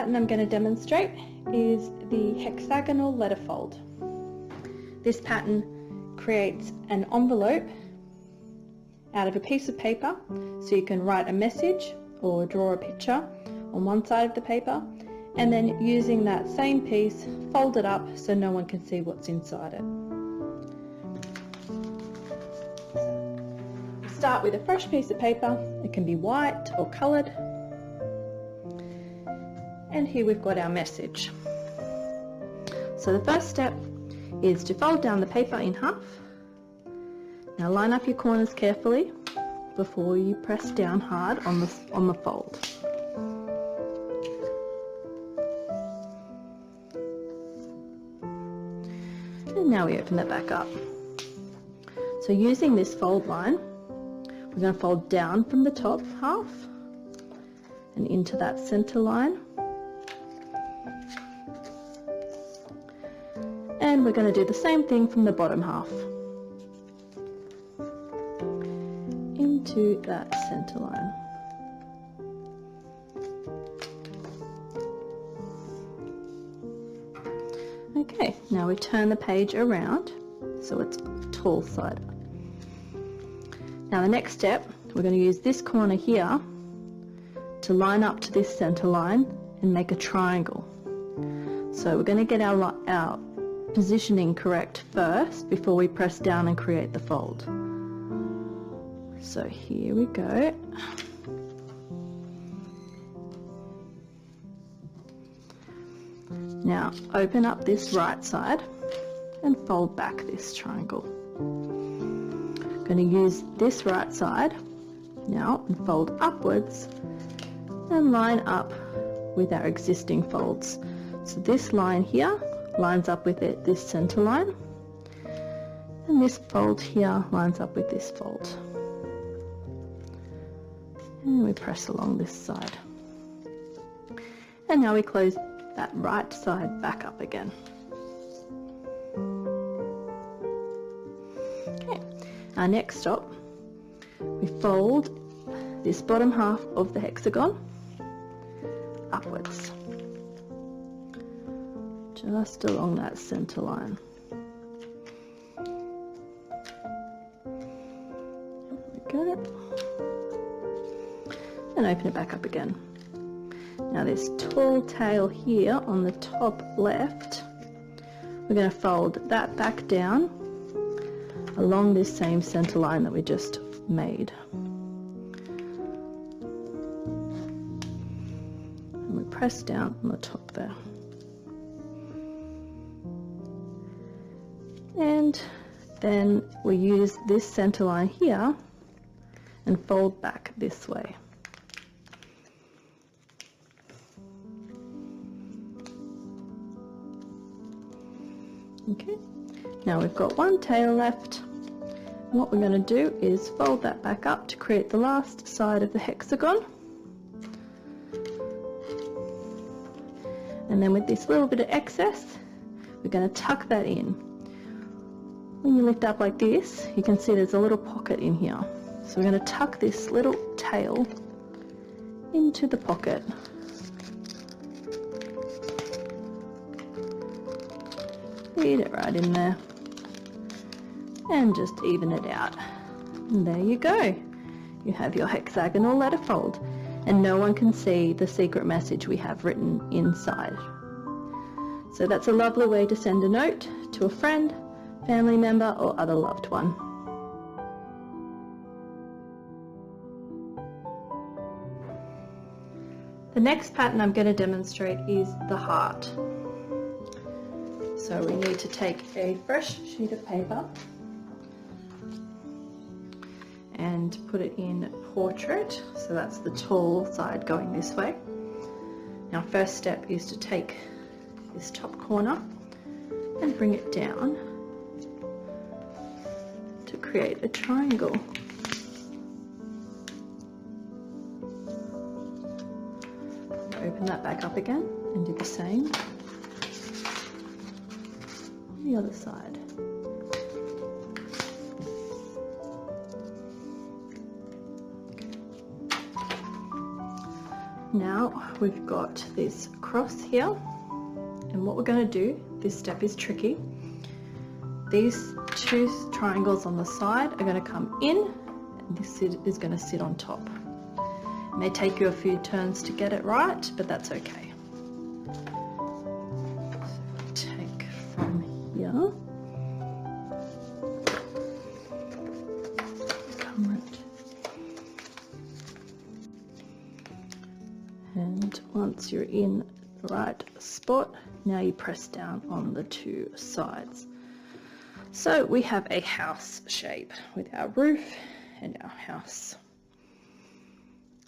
pattern I'm going to demonstrate is the Hexagonal Letterfold. This pattern creates an envelope out of a piece of paper, so you can write a message or draw a picture on one side of the paper, and then using that same piece, fold it up so no one can see what's inside it. Start with a fresh piece of paper. It can be white or coloured. And here we've got our message. So the first step is to fold down the paper in half. Now line up your corners carefully before you press down hard on the fold. And now we open that back up. So using this fold line, we're going to fold down from the top half and into that center line. And we're going to do the same thing from the bottom half into that center line. Okay, now we turn the page around so it's tall side. Now the next step, we're going to use this corner here to line up to this center line and make a triangle. So we're going to get our positioning correct first before we press down and create the fold. So here we go. Now open up this right side and fold back this triangle. I'm going to use this right side now and fold upwards and line up with our existing folds. So this line here lines up with this center line, and this fold here lines up with this fold. And we press along this side. And now we close that right side back up again. Okay, our next stop, we fold this bottom half of the hexagon upwards, just along that center line. There we go. And open it back up again. Now this tall tail here on the top left, we're going to fold that back down along this same center line that we just made. And we press down on the top there. And then we use this center line here and fold back this way. Okay, now we've got one tail left. And what we're going to do is fold that back up to create the last side of the hexagon. And then with this little bit of excess, we're going to tuck that in. When you lift up like this, you can see there's a little pocket in here. So we're going to tuck this little tail into the pocket. Feed it right in there and just even it out. And there you go. You have your hexagonal letterfold, and no one can see the secret message we have written inside. So that's a lovely way to send a note to a friend, family member, or other loved one. The next pattern I'm going to demonstrate is the heart. So we need to take a fresh sheet of paper and put it in portrait, so that's the tall side going this way. Now first step is to take this top corner and bring it down to create a triangle. Open that back up again and do the same on the other side. Now we've got this across here, and what we're going to do, this step is tricky. These two triangles on the side are going to come in, and this is going to sit on top. It may take you a few turns to get it right, but that's okay. So take from here, come right, and once you're in the right spot, now you press down on the two sides. So we have a house shape with our roof and our house.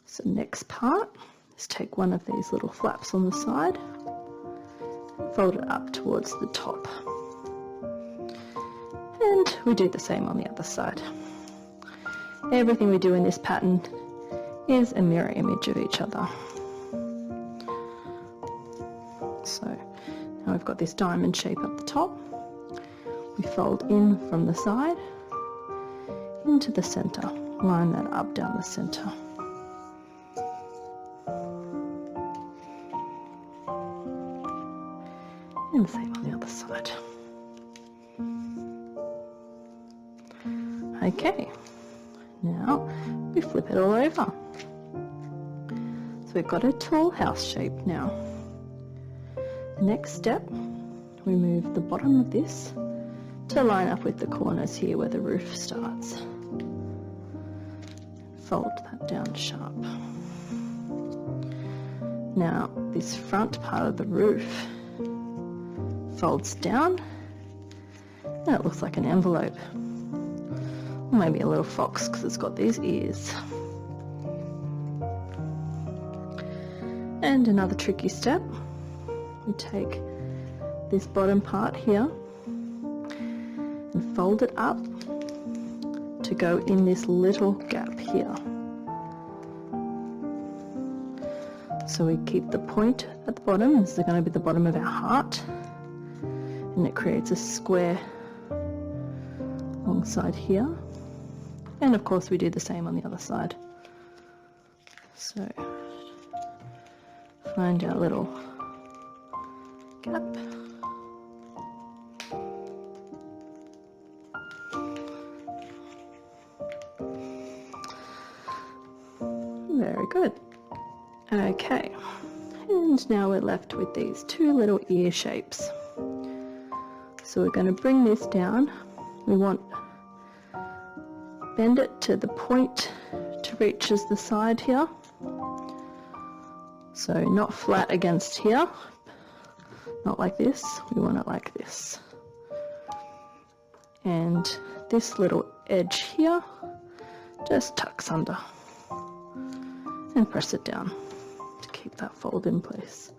So next part is take one of these little flaps on the side and fold it up towards the top. And we do the same on the other side. Everything we do in this pattern is a mirror image of each other. So now we've got this diamond shape at the top. We fold in from the side into the center. Line that up down the center. And the same on the other side. Okay, now we flip it all over. So we've got a tall house shape now. The next step, we move the bottom of this to line up with the corners here where the roof starts. Fold that down sharp. Now this front part of the roof folds down and it looks like an envelope. Or maybe a little fox because it's got these ears. And another tricky step, we take this bottom part here and fold it up to go in this little gap here. So we keep the point at the bottom. This is going to be the bottom of our heart, and it creates a square alongside here. And of course we do the same on the other side. So find our little gap. Very good. Okay, and now we're left with these two little ear shapes. So we're going to bring this down. We want bend it to the point to reaches the side here. So not flat against here, not like this. We want it like this. And this little edge here just tucks under and press it down to keep that fold in place.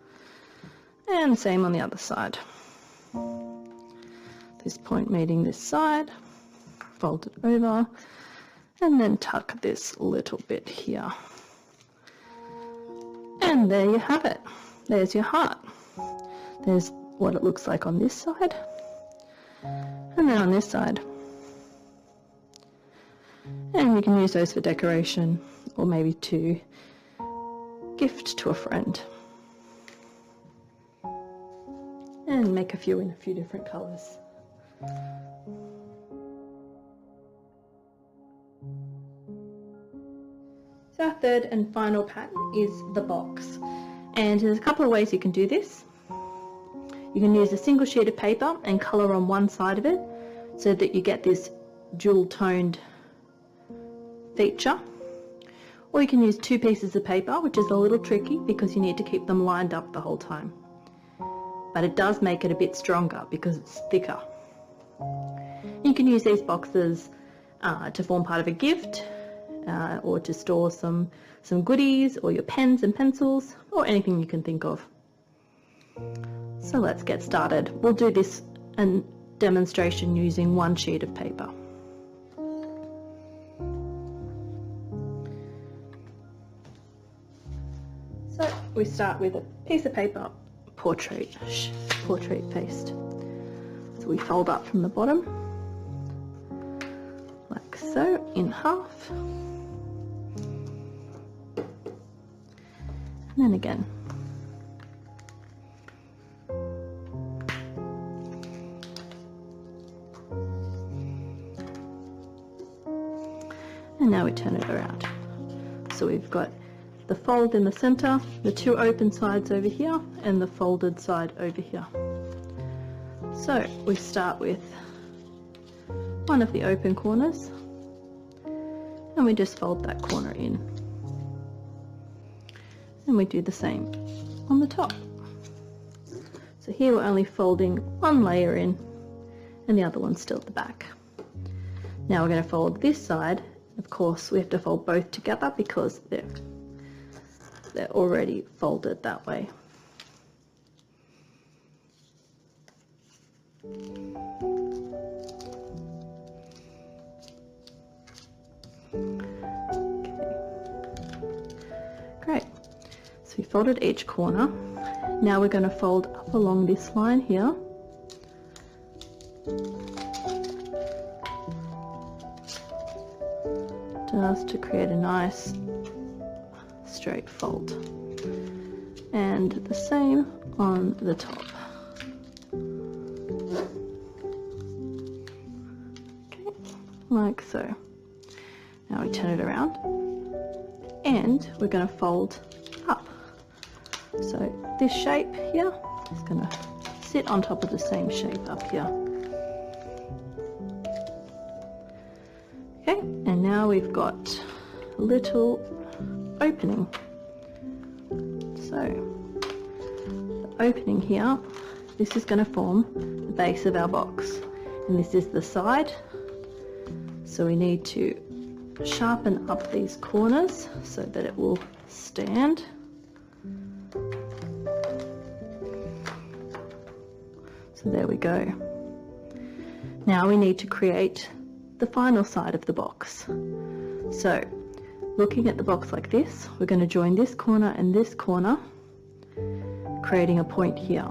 And same on the other side. This point meeting this side, fold it over, and then tuck this little bit here. And there you have it. There's your heart. There's what it looks like on this side, and then on this side. And you can use those for decoration, or maybe to gift to a friend. And make a few in a few different colours. So our third and final pattern is the box. And there's a couple of ways you can do this. You can use a single sheet of paper and colour on one side of it so that you get this dual toned feature. Or you can use two pieces of paper, which is a little tricky because you need to keep them lined up the whole time. But it does make it a bit stronger because it's thicker. You can use these boxes to form part of a gift, or to store some goodies, or your pens and pencils, or anything you can think of. So let's get started. We'll do this demonstration using one sheet of paper. So we start with a piece of paper, portrait faced. So we fold up from the bottom, like so, in half. And then again. and now we turn it around. So we've got the fold in the center, the two open sides over here, and the folded side over here. So we start with one of the open corners, and we just fold that corner in. And we do the same on the top. So here we're only folding one layer in, and the other one's still at the back. Now we're going to fold this side. Of course, we have to fold both together because they're already folded that way. Great. So we folded each corner. Now we're going to fold up along this line here. Just to create a nice straight fold. And the same on the top. Okay, like so. Now we turn it around and we're going to fold up. So this shape here is going to sit on top of the same shape up here. Okay, and now we've got a little opening. So the opening here, this is going to form the base of our box, and this is the side. So we need to sharpen up these corners so that it will stand. So there we go. Now we need to create the final side of the box. So looking at the box like this, we're going to join this corner and this corner, creating a point here.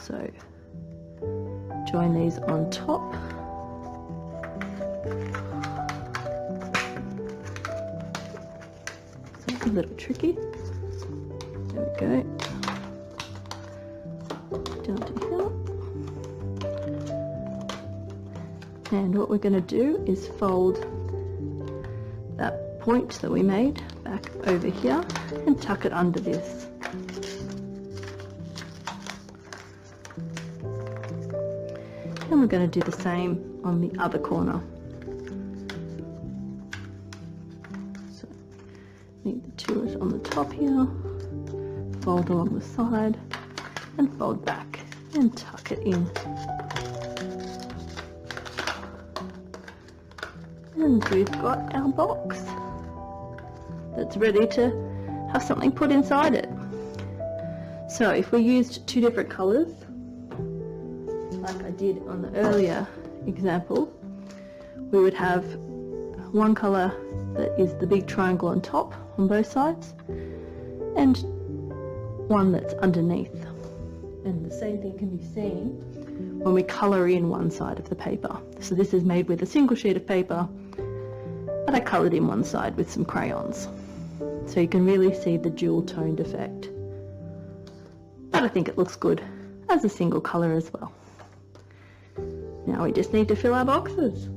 So join these on top. So it's a little tricky. There we go. Down to here. And what we're going to do is fold that point that we made back over here and tuck it under this. And we're going to do the same on the other corner. So need the two on the top here, fold along the side and fold back and tuck it in. And we've got our box that's ready to have something put inside it. So if we used two different colours, like I did on the earlier example, we would have one colour that is the big triangle on top on both sides, and one that's underneath. And the same thing can be seen when we colour in one side of the paper. So this is made with a single sheet of paper, but I coloured in one side with some crayons. So you can really see the dual toned effect. But I think it looks good as a single colour as well. Now we just need to fill our boxes.